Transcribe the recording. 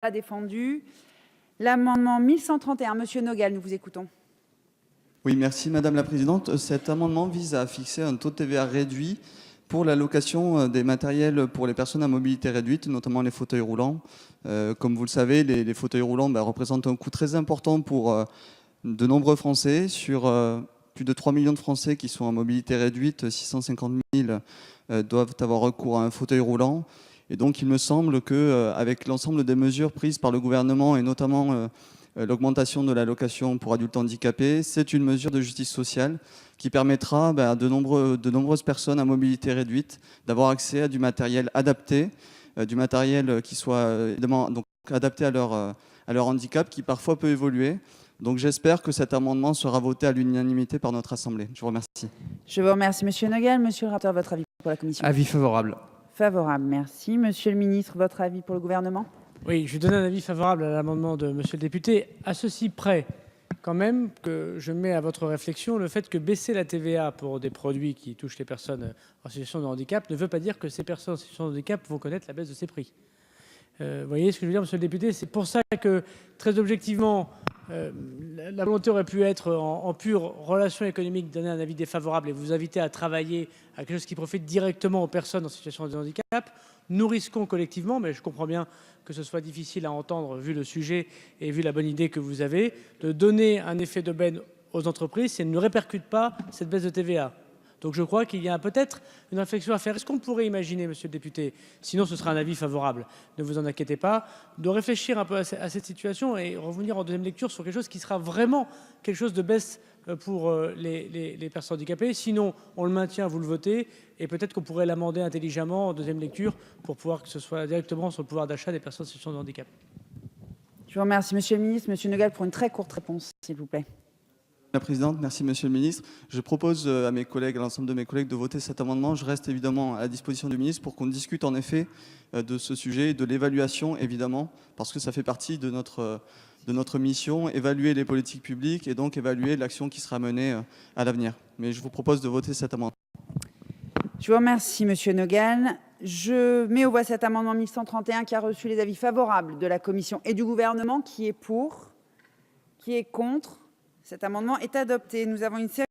Pas défendu. L'amendement 1131, Monsieur Nogal, nous vous écoutons. Oui, merci Madame la Présidente. Cet amendement vise à fixer un taux de TVA réduit pour la location des matériels pour les personnes à mobilité réduite, notamment les fauteuils roulants. Comme vous le savez, les fauteuils roulants représentent un coût très important pour de nombreux Français. Sur plus de 3 millions de Français qui sont à mobilité réduite, 650 000 doivent avoir recours à un fauteuil roulant. Et donc il me semble qu'avec l'ensemble des mesures prises par le gouvernement et notamment l'augmentation de l'allocation pour adultes handicapés, c'est une mesure de justice sociale qui permettra à de nombreuses personnes à mobilité réduite d'avoir accès à du matériel adapté, du matériel qui soit donc adapté à leur handicap qui parfois peut évoluer. Donc j'espère que cet amendement sera voté à l'unanimité par notre Assemblée. Je vous remercie. Je vous remercie, Monsieur Nogal. Monsieur le rapporteur, votre avis pour la commission? Avis favorable. Favorable, merci. Monsieur le ministre, votre avis pour le gouvernement? Oui, je donne un avis favorable à l'amendement de monsieur le député, à ceci près quand même que je mets à votre réflexion le fait que baisser la TVA pour des produits qui touchent les personnes en situation de handicap ne veut pas dire que ces personnes en situation de handicap vont connaître la baisse de ces prix. Vous voyez ce que je veux dire, monsieur le député? C'est pour ça que, très objectivement, la volonté aurait pu être, en pure relation économique, donner un avis défavorable et vous inviter à travailler à quelque chose qui profite directement aux personnes en situation de handicap. Nous risquons collectivement, mais je comprends bien que ce soit difficile à entendre vu le sujet et vu la bonne idée que vous avez, de donner un effet d'aubaine aux entreprises si elles ne répercutent pas cette baisse de TVA. Donc je crois qu'il y a peut-être une réflexion à faire. Est-ce qu'on pourrait imaginer, monsieur le député, sinon ce sera un avis favorable, ne vous en inquiétez pas, de réfléchir un peu à cette situation et revenir en deuxième lecture sur quelque chose qui sera vraiment quelque chose de baisse pour les personnes handicapées. Sinon, on le maintient, vous le votez, et peut-être qu'on pourrait l'amender intelligemment en deuxième lecture pour pouvoir que ce soit directement sur le pouvoir d'achat des personnes en situation de handicap. Je vous remercie, Monsieur le ministre. Monsieur Nogal, pour une très courte réponse, s'il vous plaît. Madame la Présidente, merci Monsieur le Ministre. Je propose à mes collègues, à l'ensemble de mes collègues de voter cet amendement. Je reste évidemment à la disposition du ministre pour qu'on discute en effet de ce sujet, de l'évaluation évidemment, parce que ça fait partie de notre mission, évaluer les politiques publiques et donc évaluer l'action qui sera menée à l'avenir. Mais je vous propose de voter cet amendement. Je vous remercie, Monsieur Nogal. Je mets aux voix cet amendement 1131 qui a reçu les avis favorables de la Commission et du gouvernement. Qui est pour? Qui est contre? Cet amendement est adopté. Nous avons une série